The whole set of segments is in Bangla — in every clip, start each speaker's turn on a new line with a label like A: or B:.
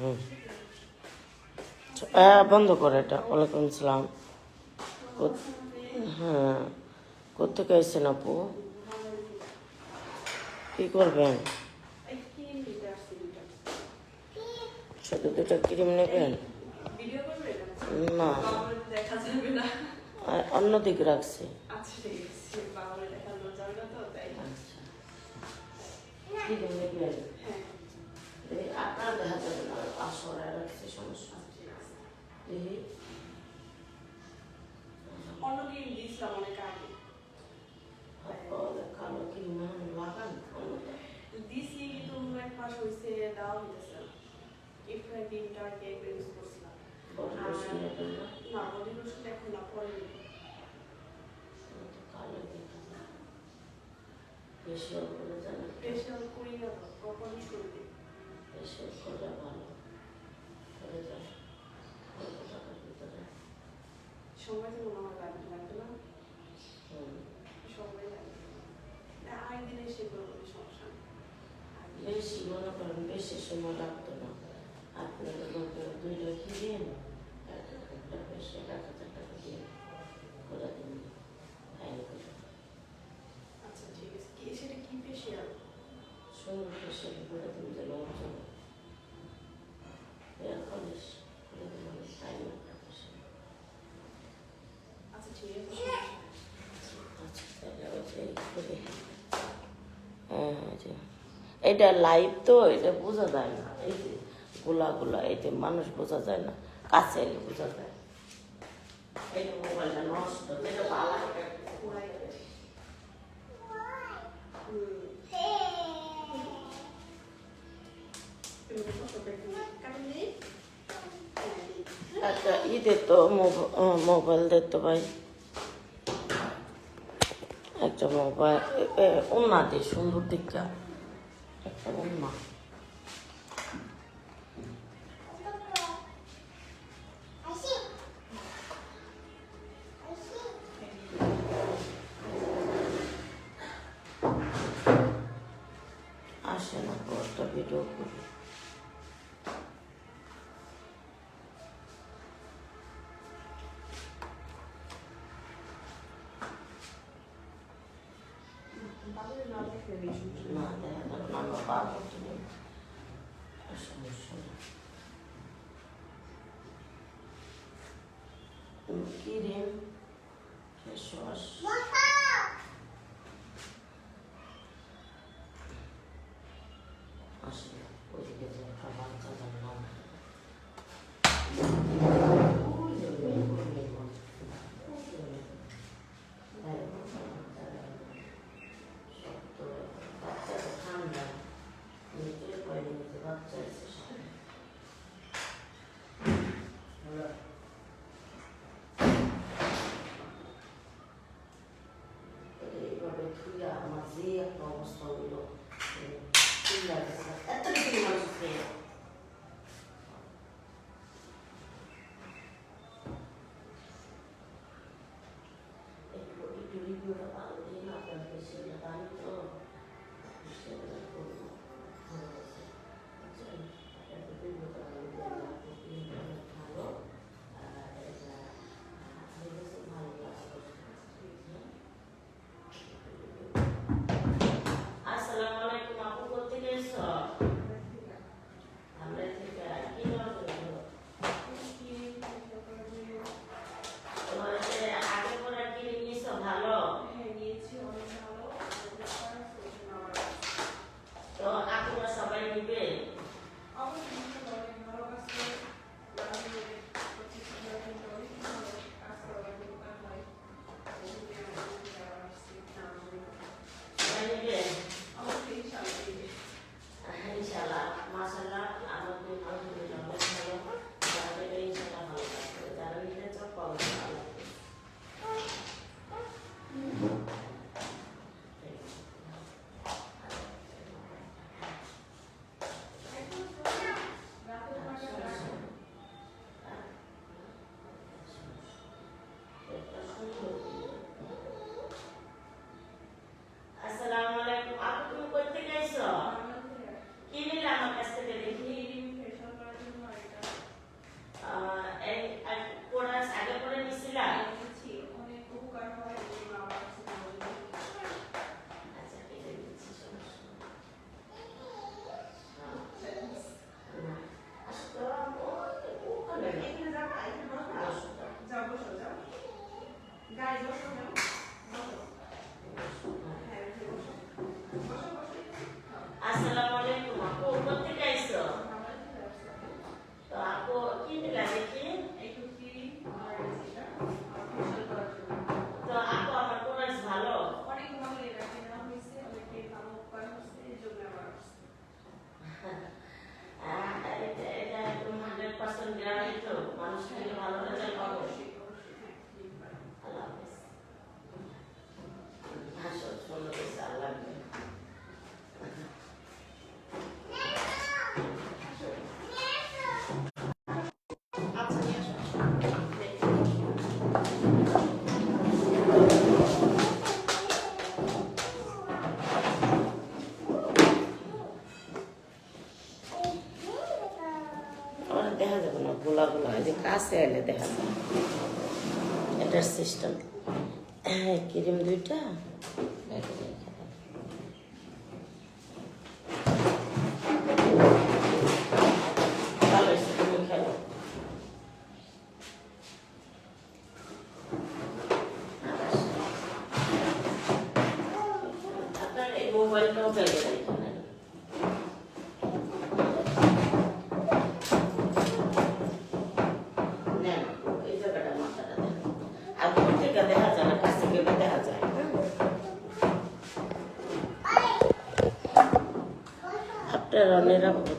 A: হুম বন্ধ করে এটা। ওয়ালাইকুম আসসালাম। হ্যাঁ, কোথেকে এসেছেন আপু? কি করবেন? শুধু দুটো ক্রিম নেবেন? না, অন্যদিকে রাখছি। ক্রিম নেবেন? আপনার দেখা যাবে না, আসরায় রাখছি, সমস্যা। কালো ক্রিম লাগান
B: দিছি, কিন্তু এক মাস হয়েছে দেওয়া হইতেছে না। ইফরা ক্রিমটা আর কি একবার ইউজ করছিলাম। না, বডি লোশন এখন না, পরে ফেশিয়াল করি না তো, কখন শুরু দিই।
A: ফেশিয়াল করলে ভালো করে যায়।
B: সময় তো মনে হয় লাগবে না, সময় লাগবে না, আরেক দিন এসে করবো, সমস্যা নেই।
A: বেশি মনে করেন, বেশি সময় লাগতো না। আপনার দুইটা কিনেন, একটা বেশি 1,000 টাকা দিয়ে করে দিন।
B: আচ্ছা ঠিক আছে, কি সেটা কি ফেশিয়াল?
A: সুন্দর ফেশিয়াল করে দিন, যেন অঞ্চল হেয়ার পলিশ করে দিন, টাইম একটা ফেশিয়াল।
B: আচ্ছা ঠিক আছে।
A: আচ্ছা তাহলে এটা লাইভ তো, এটা বোঝা যায় না। এই যে গোলা এতে মানুষ বোঝা যায় না, কাছে এলে বোঝা যায়। এই যে মোবাইলটা নষ্ট, এটা ভালো। একটা ঈদের তো মোবাইল দেখতো ভাই, একটা মোবাইল উন্না দিয়ে সুন্দর দিকটা একটা উন্না। আসে না, একটা ভিডিও করি। না দেখা যাবে না, আমরা বার করতে দেবো, সমস্যা নেই। ক্রিম, ফেস ওয়াশ, আসে না। ওইদিকে যে একটা বাচ্চাদের নাম ঠান্ডা নিজের বাইরে বাচ্চা এসে এইভাবে ধুইয়া আমার যে একটা অবস্থা হইলো, এত কিছু মানুষ খেয়ে একটু রিভিউটা ভালো দিন, আপনার ফেসিয়ালটা দামি তো, ফেসিয়ালটা করবো ভালো আছে। একটা রিভিউটা ভালো দিন, আপনি ক্রিমটা ভালো, এটা ভালো কাজ করছে। দেখা যাবে না, গোলা গোলা এই যে কাছে এলে দেখা যাবে এটার সিস্টেম। ক্রিম দুইটা ভালো হয়েছে, তুমি খেলো। আপনার এই মোবাইলটাও ফেলে দেয় এখানে। নেন, এই জায়গাটা মাথাটা দেন। আর দূর থেকে দেখা যায় না, কাছ থেকে দেখা যায়। আপনারা নিরাপদ।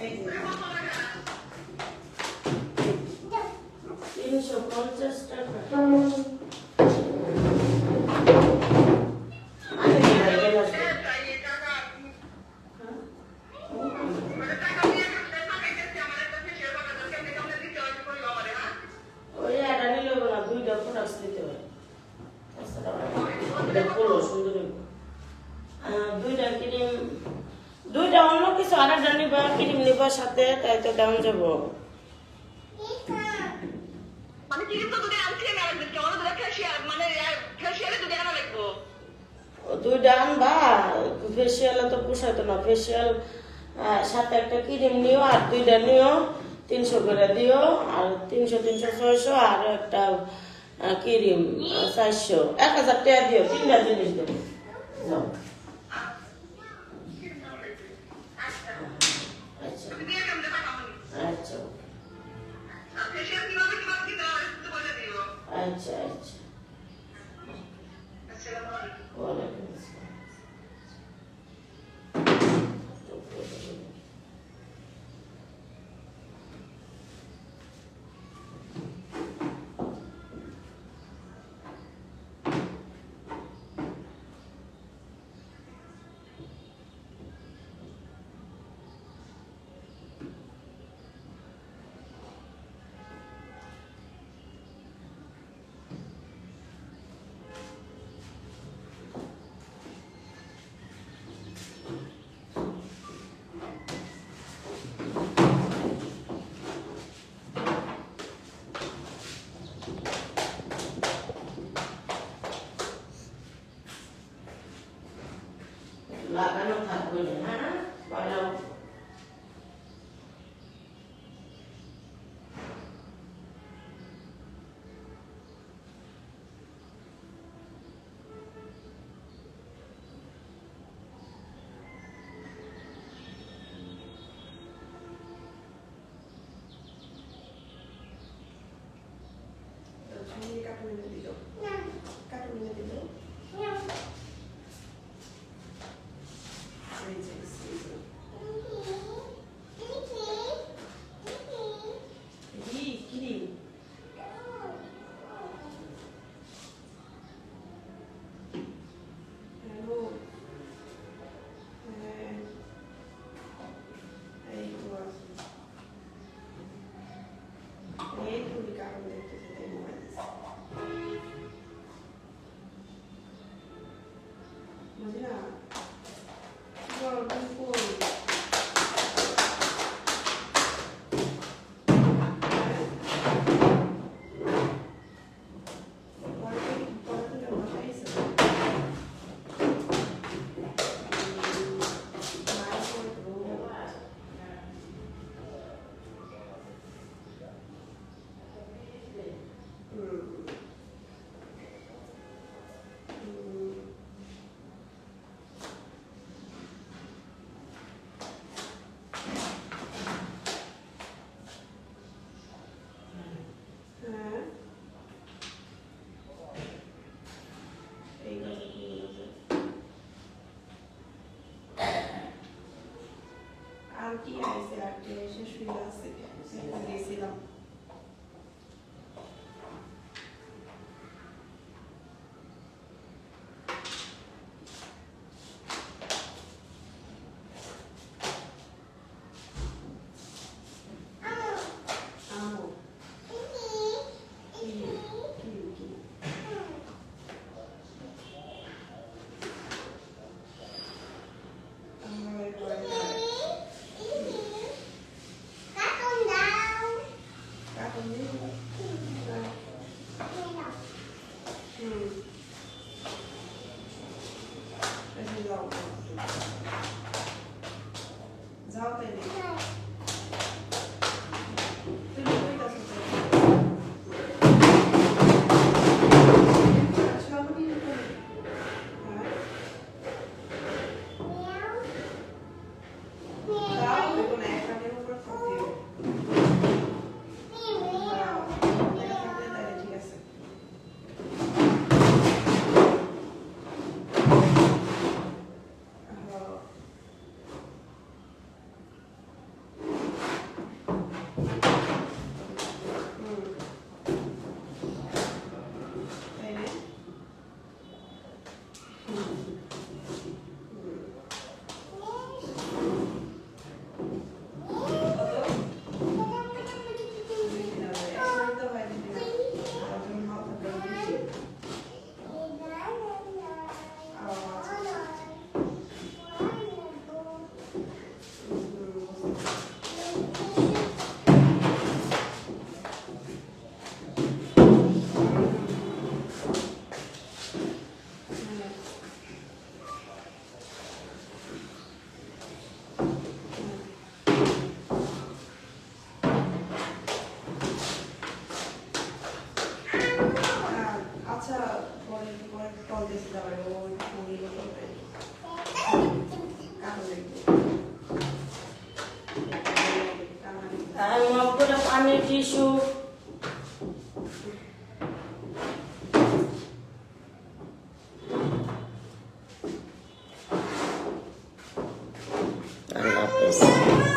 A: এই যে 350 টাকা। আমি কি ভাই গেল আসবে? ওই একটা নিলে না, দুইটা প্রোডাক্টস দিতে হয়। এটা খোলো, সুন্দর হইব। দুইটা ক্রিম, দুইটা অন্য কিছু আরেকটা নিবা, ক্রিম নিবা সাথে, তাই তো দাম যাবো।
C: মানে কি কিন্তু দুটো আনছি না কেমন দুটো ফেশিয়াল মানে ফেশিয়ালে দুটো আনা লাগবো
A: দুইটা আনবা, ফেসিয়ালে তো পোষাইতো না। ফেসিয়াল সাথে একটা ক্রিম নিও, আর দুইটা নিও, 300 করে দিও। আর 300 300 600, আর একটা ক্রিম 400, 1000 টাকা দিও। 3টা জিনিস দেবো। যাও। আচ্ছা
C: দিয়ে কেমন দেখা পাবো
A: আচ্ছা
C: ফেশিয়াল কিভাবে কিভাবে দিতে হবে একটু বলে দিও
A: আচ্ছা আচ্ছা।
C: আসসালামু আলাইকুম
A: ওয়ালাইকুম আসসালাম। লাগানো থাকবে না, হ্যাঁ ভালো।
B: কাটুনে দিল কাটুনে দিল এই যে কি হ্যালো এই তো এই তুমি কাটুনে দিতে মোবাইল আন্টি আইসে আন্টি এসে শুয়ে আছে দিয়েছিলাম আমো কি আমার ঘরে কাকুন দিই যাও যাও তাইলে তুমি কইতাছো সবই যাও দেখো না এখানের উপর থাকতে ঠিক আছে আচ্ছা পরে পরে কল দিতে যাবে ও ফোনই করবে
A: আর মগ করে পানি টিস্যু